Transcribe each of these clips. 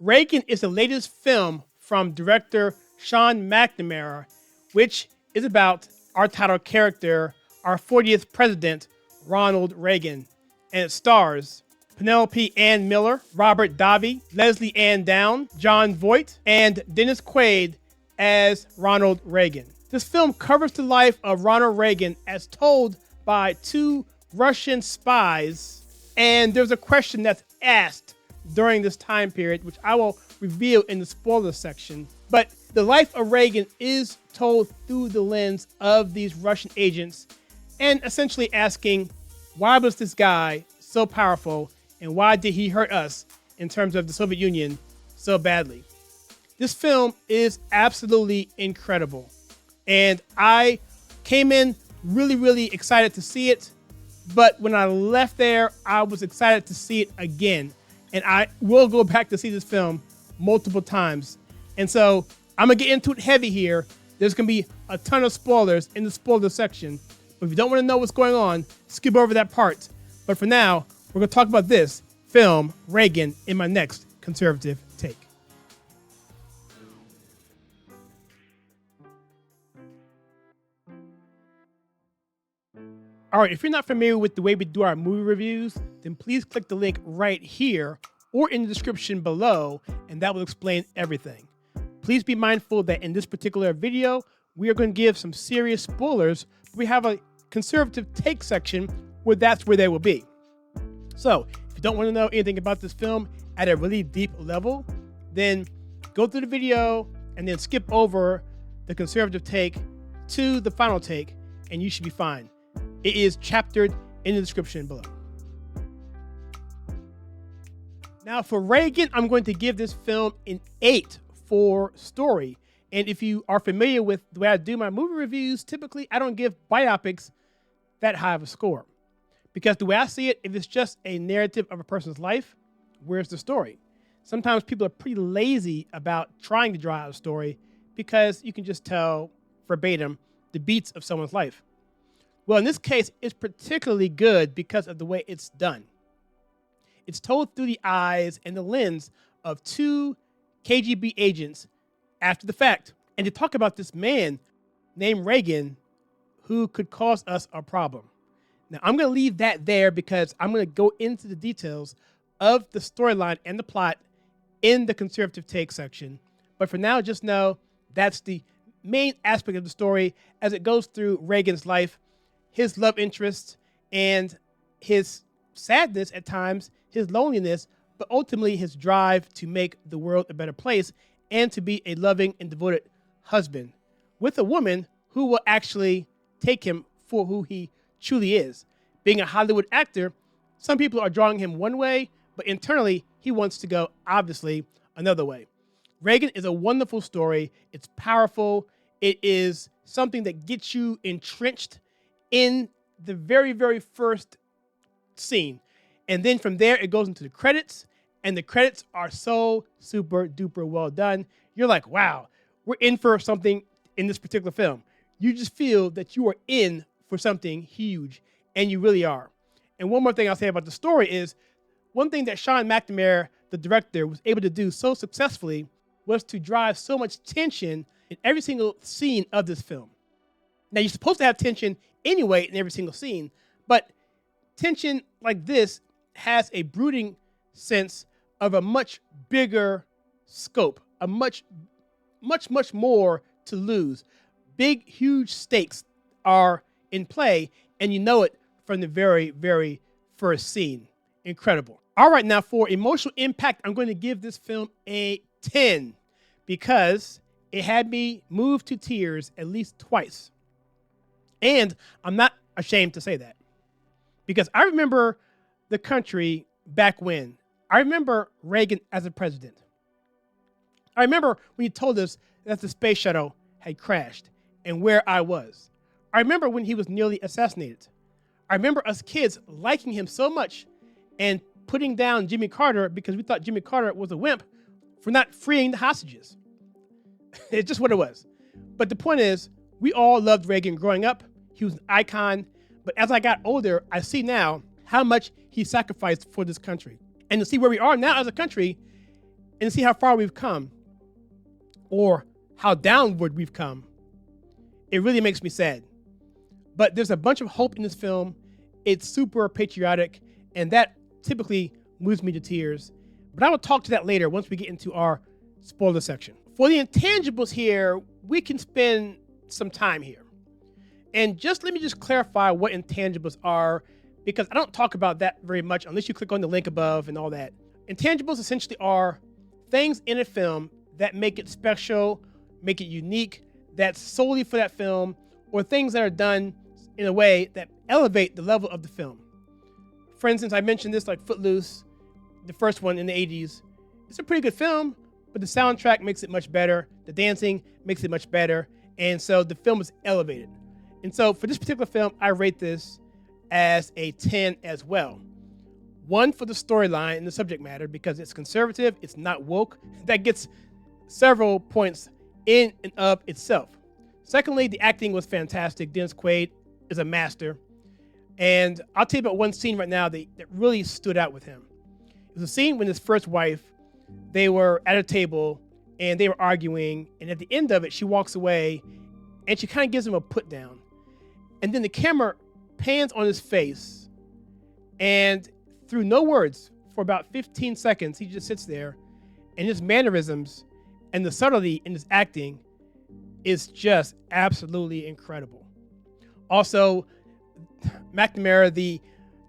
Reagan is the latest film from director Sean McNamara, which is about our title character, our 40th president, Ronald Reagan. And it stars Penelope Ann Miller, Robert Davi, Leslie Ann Down, John Voight, and Dennis Quaid as Ronald Reagan. This film covers the life of Ronald Reagan as told by two Russian spies. And there's a question that's asked during this time period, which I will reveal in the spoiler section. But the life of Reagan is told through the lens of these Russian agents and essentially asking, why was this guy so powerful and why did he hurt us in terms of the Soviet Union so badly? This film is absolutely incredible. And I came in really, really excited to see it. But when I left there, I was excited to see it again. And I will go back to see this film multiple times. And so I'm going to get into it heavy here. There's going to be a ton of spoilers in the spoiler section. But if you don't want to know what's going on, skip over that part. But for now, we're going to talk about this film, Reagan, in my next conservative take. All right, if you're not familiar with the way we do our movie reviews, then please click the link right here or in the description below, and that will explain everything. Please be mindful that in this particular video, we are going to give some serious spoilers. We have a conservative take section where that's where they will be. So if you don't want to know anything about this film at a really deep level, then go through the video and then skip over the conservative take to the final take, and you should be fine. It is chaptered in the description below. Now for Reagan, I'm going to give this film an 8 for story. And if you are familiar with the way I do my movie reviews, typically I don't give biopics that high of a score. Because the way I see it, if it's just a narrative of a person's life, where's the story? Sometimes people are pretty lazy about trying to draw out a story because you can just tell verbatim the beats of someone's life. Well, in this case, it's particularly good because of the way it's done. It's told through the eyes and the lens of two KGB agents after the fact. And to talk about this man named Reagan who could cause us a problem. Now, I'm going to leave that there because I'm going to go into the details of the storyline and the plot in the conservative take section. But for now, just know that's the main aspect of the story as it goes through Reagan's life, his love interest, and his sadness at times, his loneliness, but ultimately his drive to make the world a better place and to be a loving and devoted husband with a woman who will actually take him for who he truly is. Being a Hollywood actor, some people are drawing him one way, but internally he wants to go, obviously, another way. Reagan is a wonderful story. It's powerful. It is something that gets you entrenched in the very, very first scene. And then from there, it goes into the credits, and the credits are so super duper well done. You're like, wow, we're in for something in this particular film. You just feel that you are in for something huge, and you really are. And one more thing I'll say about the story is, one thing that Sean McNamara, the director, was able to do so successfully was to drive so much tension in every single scene of this film. Now, you're supposed to have tension anyway in every single scene, but tension like this has a brooding sense of a much bigger scope, a much more to lose. Big, huge stakes are in play, and you know it from the very, very first scene. Incredible. All right, now for emotional impact, I'm going to give this film a 10 because it had me moved to tears at least twice. And I'm not ashamed to say that because I remember the country back when. I remember Reagan as a president. I remember when he told us that the space shuttle had crashed and where I was. I remember when he was nearly assassinated. I remember us kids liking him so much and putting down Jimmy Carter because we thought Jimmy Carter was a wimp for not freeing the hostages. It's just what it was. But the point is, we all loved Reagan growing up. He was an icon. But as I got older, I see now how much he sacrificed for this country. And to see where we are now as a country, and see how far we've come or how downward we've come, it really makes me sad. But there's a bunch of hope in this film. It's super patriotic, and that typically moves me to tears. But I will talk to that later once we get into our spoiler section. For the intangibles here, we can spend some time here. And let me clarify what intangibles are, because I don't talk about that very much unless you click on the link above and all that. Intangibles essentially are things in a film that make it special, make it unique, that's solely for that film, or things that are done in a way that elevate the level of the film. For instance, I mentioned this, like Footloose, the first one in the 80s. It's a pretty good film, but the soundtrack makes it much better. The dancing makes it much better. And so the film is elevated. And so for this particular film, I rate this as a 10 as well. 1 for the storyline and the subject matter, because it's conservative, it's not woke. That gets several points in and of itself. Secondly, the acting was fantastic. Dennis Quaid is a master. And I'll tell you about one scene right now that really stood out with him. It was a scene when his first wife, they were at a table and they were arguing. And at the end of it, she walks away and she kind of gives him a put down. And then the camera pans on his face, and through no words for about 15 seconds, he just sits there, and his mannerisms and the subtlety in his acting is just absolutely incredible. Also, McNamara, the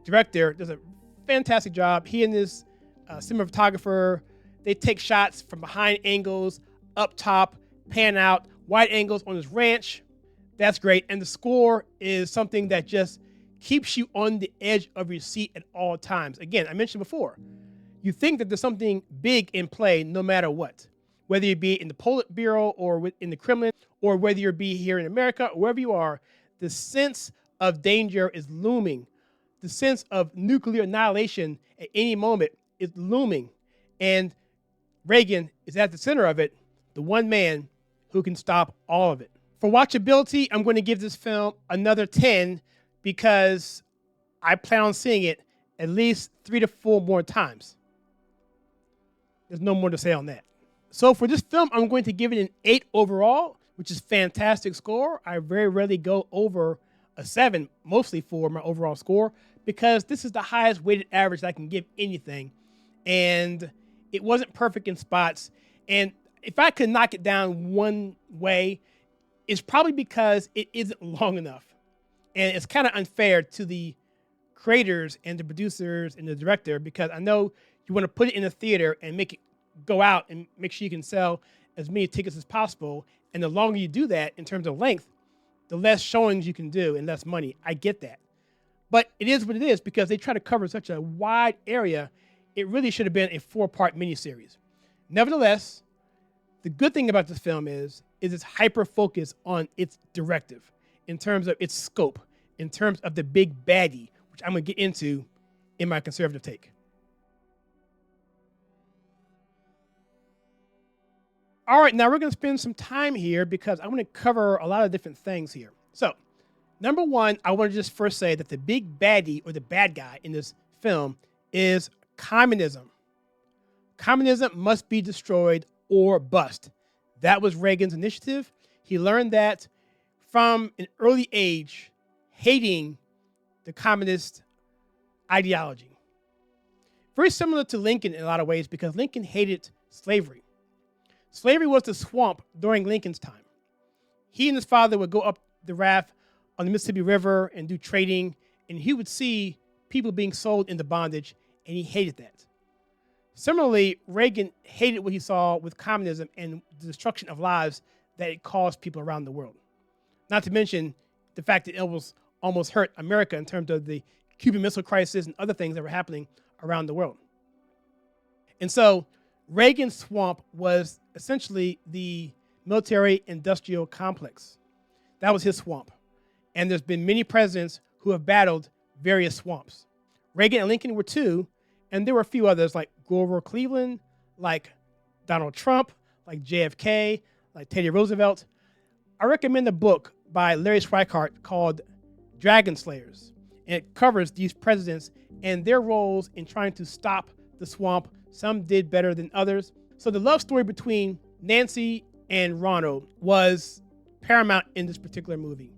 director, does a fantastic job. He and his cinematographer, they take shots from behind angles, up top, pan out, wide angles on his ranch. That's great. And the score is something that just keeps you on the edge of your seat at all times. Again, I mentioned before, you think that there's something big in play no matter what. Whether you be in the Politburo or in the Kremlin, or whether you be here in America, or wherever you are, the sense of danger is looming. The sense of nuclear annihilation at any moment is looming. And Reagan is at the center of it, the one man who can stop all of it. For watchability, I'm going to give this film another 10 because I plan on seeing it at least 3 to 4 more times. There's no more to say on that. So for this film, I'm going to give it an 8 overall, which is fantastic score. I very rarely go over a 7, mostly for my overall score, because this is the highest weighted average that I can give anything. And it wasn't perfect in spots. And if I could knock it down one way, it's probably because it isn't long enough. And it's kind of unfair to the creators and the producers and the director, because I know you want to put it in a theater and make it go out and make sure you can sell as many tickets as possible. And the longer you do that in terms of length, the less showings you can do and less money. I get that. But it is what it is, because they try to cover such a wide area. It really should have been a 4-part miniseries. Nevertheless, the good thing about this film is its hyper focus on its directive in terms of its scope, in terms of the big baddie, which I'm going to get into in my conservative take. All right, now we're going to spend some time here because I want to cover a lot of different things here. So, number one, I want to just first say that the big baddie, or the bad guy in this film, is communism. Communism must be destroyed or bust. That was Reagan's initiative. He learned that from an early age, hating the communist ideology. Very similar to Lincoln in a lot of ways, because Lincoln hated slavery. Slavery was the swamp during Lincoln's time. He and his father would go up the raft on the Mississippi River and do trading, and he would see people being sold into bondage, and he hated that. Similarly, Reagan hated what he saw with communism and the destruction of lives that it caused people around the world. Not to mention the fact that it almost hurt America in terms of the Cuban Missile Crisis and other things that were happening around the world. And so Reagan's swamp was essentially the military-industrial complex. That was his swamp. And there's been many presidents who have battled various swamps. Reagan and Lincoln were 2, and there were a few others like Grover Cleveland, like Donald Trump, like JFK, like Teddy Roosevelt. I recommend a book by Larry Schweikart called Dragon Slayers. And it covers these presidents and their roles in trying to stop the swamp. Some did better than others. So the love story between Nancy and Ronald was paramount in this particular movie.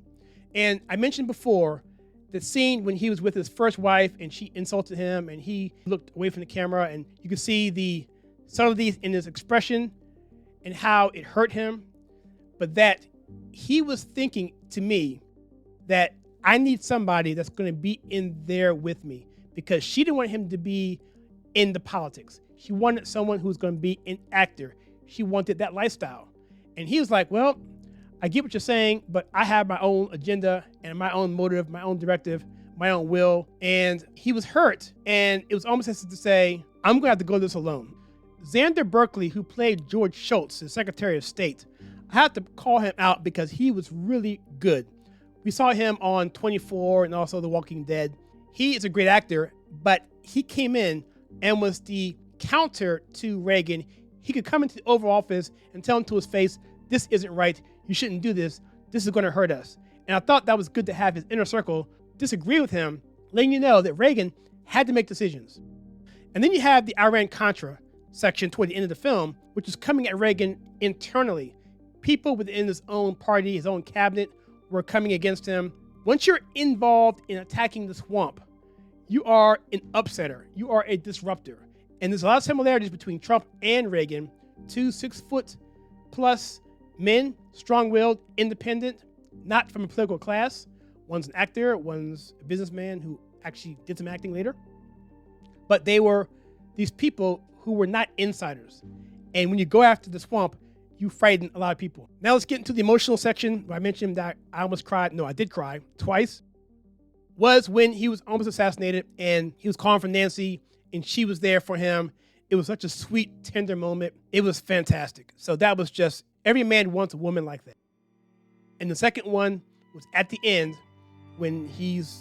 And I mentioned before the scene when he was with his first wife and she insulted him and he looked away from the camera, and you could see the subtleties in his expression and how it hurt him. But that he was thinking to me that I need somebody that's going to be in there with me, because she didn't want him to be in the politics. She wanted someone who's going to be an actor. She wanted that lifestyle. And he was like, well, I get what you're saying, but I have my own agenda and my own motive, my own directive, my own will. And he was hurt. And it was almost as if to say, I'm going to have to go this alone. Xander Berkeley, who played George Shultz, the Secretary of State, I have to call him out because he was really good. We saw him on 24 and also The Walking Dead. He is a great actor, but he came in and was the counter to Reagan. He could come into the Oval Office and tell him to his face, this isn't right. You shouldn't do this. This is going to hurt us. And I thought that was good to have his inner circle disagree with him, letting you know that Reagan had to make decisions. And then you have the Iran-Contra section toward the end of the film, which is coming at Reagan internally. People within his own party, his own cabinet, were coming against him. Once you're involved in attacking the swamp, you are an upsetter. You are a disruptor. And there's a lot of similarities between Trump and Reagan, 2 6-foot-plus men, strong-willed, independent, not from a political class. One's an actor, one's a businessman who actually did some acting later. But they were these people who were not insiders. And when you go after the swamp, you frighten a lot of people. Now let's get into the emotional section. I mentioned that I almost cried. No, I did cry twice. Was when he was almost assassinated and he was calling for Nancy and she was there for him. It was such a sweet, tender moment. It was fantastic. So that was just, every man wants a woman like that. And the second one was at the end when he's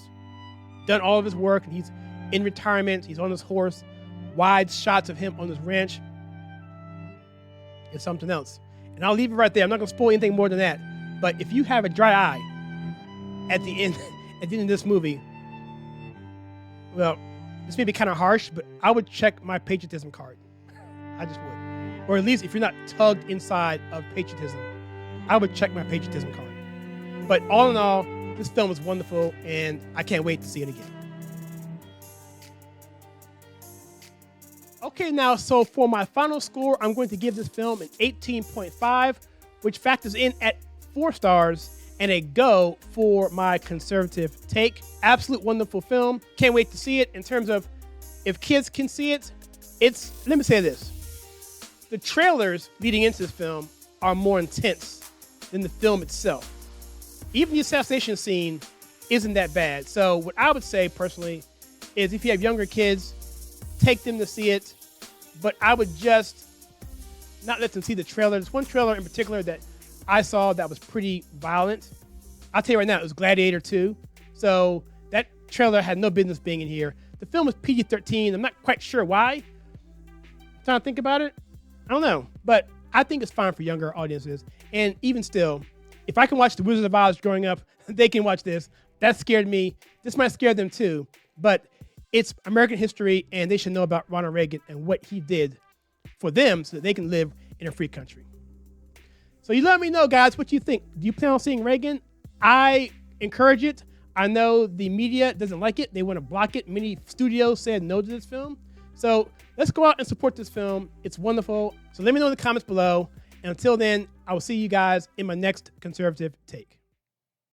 done all of his work and he's in retirement. He's on his horse. Wide shots of him on his ranch. It's something else. And I'll leave it right there. I'm not going to spoil anything more than that. But if you have a dry eye at the end of this movie, well, this may be kind of harsh, but I would check my patriotism card. I just would. Or at least if you're not tugged inside of patriotism, I would check my patriotism card. But all in all, this film was wonderful, and I can't wait to see it again. Okay, now, so for my final score, I'm going to give this film an 18.5, which factors in at 4 stars and a go for my conservative take. Absolute wonderful film. Can't wait to see it. In terms of if kids can see it, let me say this. The trailers leading into this film are more intense than the film itself. Even the assassination scene isn't that bad. So what I would say personally is if you have younger kids, take them to see it, but I would just not let them see the trailer. There's one trailer in particular that I saw that was pretty violent. I'll tell you right now, it was Gladiator 2. So that trailer had no business being in here. The film was PG-13. I'm not quite sure why. I'm trying to think about it. I don't know, but I think it's fine for younger audiences. And even still, if I can watch The Wizard of Oz growing up, they can watch this. That scared me. This might scare them too, but it's American history, and they should know about Ronald Reagan and what he did for them so that they can live in a free country. So you let me know, guys, what you think. Do you plan on seeing Reagan? I encourage it. I know the media doesn't like it. They want to block it. Many studios said no to this film. So let's go out and support this film. It's wonderful. So let me know in the comments below. And until then, I will see you guys in my next conservative take.